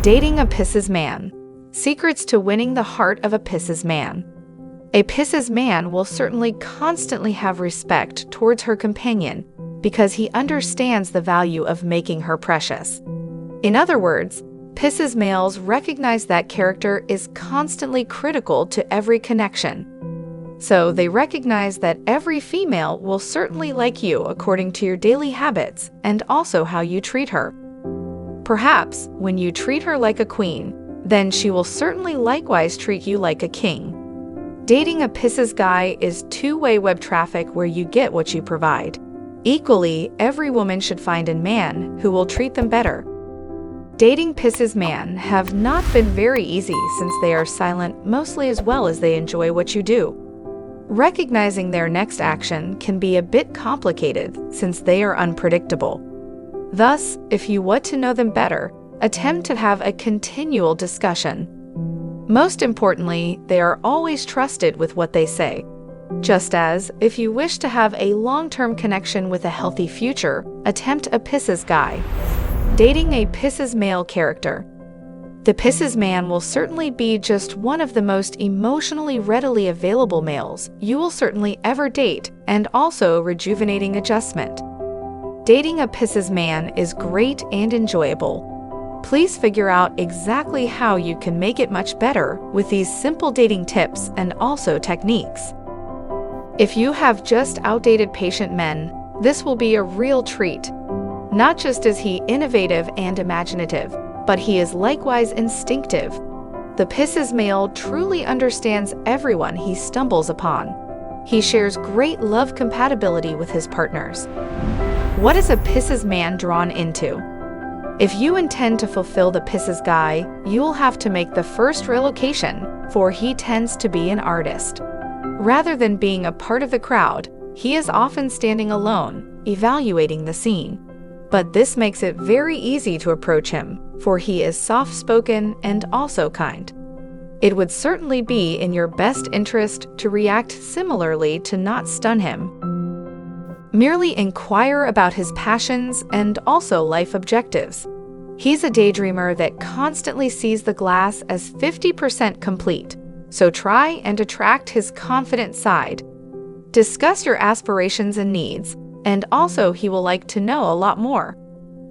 Dating a Pisces Man. Secrets to winning the heart of a Pisces man. A Pisces man will certainly constantly have respect towards her companion because he understands the value of making her precious. In other words, Pisces males recognize that character is constantly critical to every connection. So they recognize that every female will certainly like you according to your daily habits and also how you treat her. Perhaps when you treat her like a queen, then she will certainly likewise treat you like a king. Dating a Pisces guy is two-way web traffic where you get what you provide. Equally, every woman should find a man who will treat them better. Dating Pisces man have not been very easy since they are silent mostly as well as they enjoy what you do. Recognizing their next action can be a bit complicated since they are unpredictable. Thus, if you want to know them better, attempt to have a continual discussion. Most importantly, they are always trusted with what they say. Just as, if you wish to have a long-term connection with a healthy future, attempt a Pisces guy. Dating a Pisces male character. The Pisces man will certainly be just one of the most emotionally readily available males you will certainly ever date, and also rejuvenating adjustment. Dating a Pisces man is great and enjoyable. Please figure out exactly how you can make it much better with these simple dating tips and also techniques. If you have just outdated patient men, this will be a real treat. Not just is he innovative and imaginative, but he is likewise instinctive. The Pisces male truly understands everyone he stumbles upon. He shares great love compatibility with his partners. What is a Pisces man drawn into? If you intend to fulfill the Pisces guy, you will have to make the first relocation, for he tends to be an artist. Rather than being a part of the crowd, he is often standing alone, evaluating the scene. But this makes it very easy to approach him, for he is soft-spoken and also kind. It would certainly be in your best interest to react similarly to not stun him. Merely inquire about his passions and also life objectives. He's a daydreamer that constantly sees the glass as 50% complete, so try and attract his confident side. Discuss your aspirations and needs, and also he will like to know a lot more.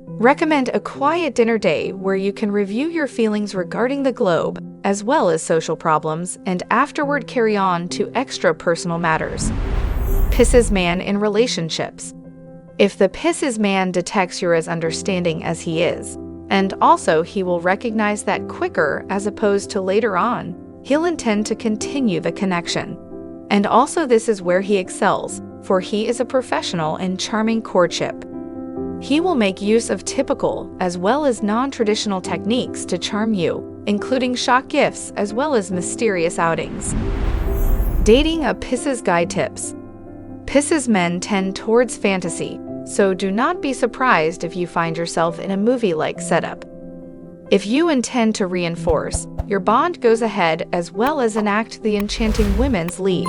Recommend a quiet dinner day where you can review your feelings regarding the globe, as well as social problems, and afterward carry on to extra personal matters. Pisces man in relationships. If the Pisces man detects you're as understanding as he is, and also he will recognize that quicker as opposed to later on, he'll intend to continue the connection. And also this is where he excels, for he is a professional in charming courtship. He will make use of typical as well as non-traditional techniques to charm you, including shock gifts as well as mysterious outings. Dating a Pisces guy tips. Pisces men tend towards fantasy, so do not be surprised if you find yourself in a movie-like setup. If you intend to reinforce, your bond goes ahead as well as enact the enchanting women's lead.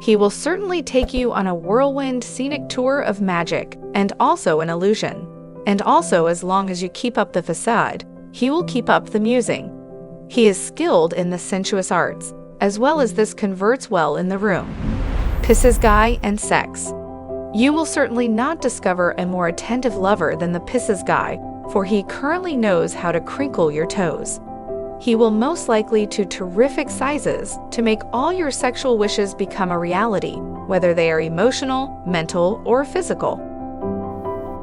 He will certainly take you on a whirlwind scenic tour of magic and also an illusion. And also as long as you keep up the facade, he will keep up the musing. He is skilled in the sensuous arts, as well as this converts well in the room. Pisces guy and sex. You will certainly not discover a more attentive lover than the Pisces guy, for he currently knows how to crinkle your toes. He will most likely to terrific sizes to make all your sexual wishes become a reality, whether they are emotional, mental, or physical.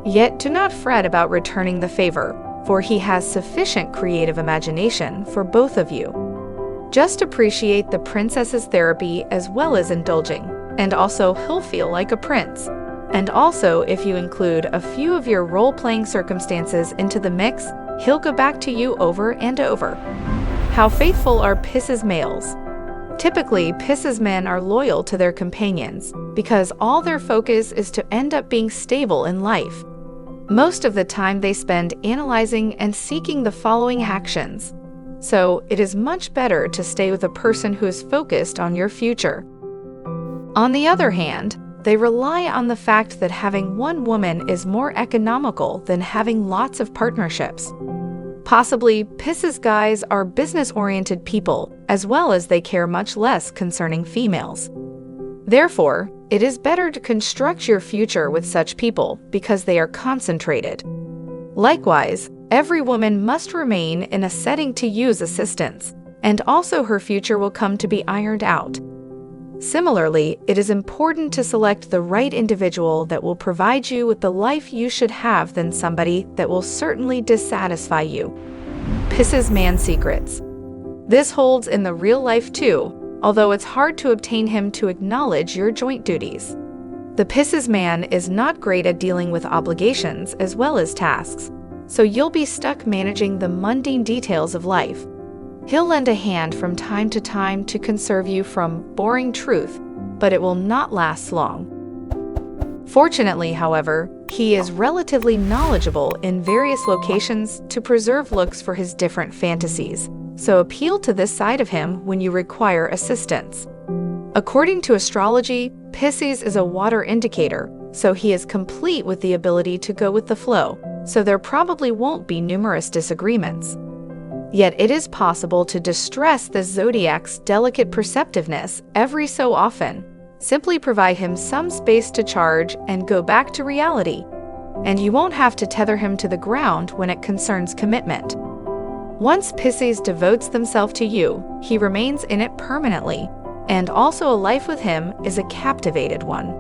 Yet do not fret about returning the favor, for he has sufficient creative imagination for both of you. Just appreciate the princess's therapy as well as indulging, and also he'll feel like a prince. And also, if you include a few of your role-playing circumstances into the mix, he'll go back to you over and over. How faithful are Pisces males? Typically, Pisces men are loyal to their companions because all their focus is to end up being stable in life. Most of the time they spend analyzing and seeking the following actions. So, it is much better to stay with a person who is focused on your future. On the other hand, they rely on the fact that having one woman is more economical than having lots of partnerships. Possibly, Pisces guys are business-oriented people, as well as they care much less concerning females. Therefore, it is better to construct your future with such people because they are concentrated. Likewise, every woman must remain in a setting to use assistance, and also her future will come to be ironed out. Similarly, it is important to select the right individual that will provide you with the life you should have than somebody that will certainly dissatisfy you. Pisces Man secrets. This holds in the real life too, although it's hard to obtain him to acknowledge your joint duties. The Pisces Man is not great at dealing with obligations as well as tasks, so you'll be stuck managing the mundane details of life. He'll lend a hand from time to time to conserve you from boring truth, but it will not last long. Fortunately, however, he is relatively knowledgeable in various locations to preserve looks for his different fantasies, so appeal to this side of him when you require assistance. According to astrology, Pisces is a water indicator, so he is complete with the ability to go with the flow, so there probably won't be numerous disagreements. Yet it is possible to distress the Zodiac's delicate perceptiveness every so often. Simply provide him some space to charge and go back to reality, and you won't have to tether him to the ground when it concerns commitment. Once Pisces devotes themselves to you, he remains in it permanently, and also a life with him is a captivated one.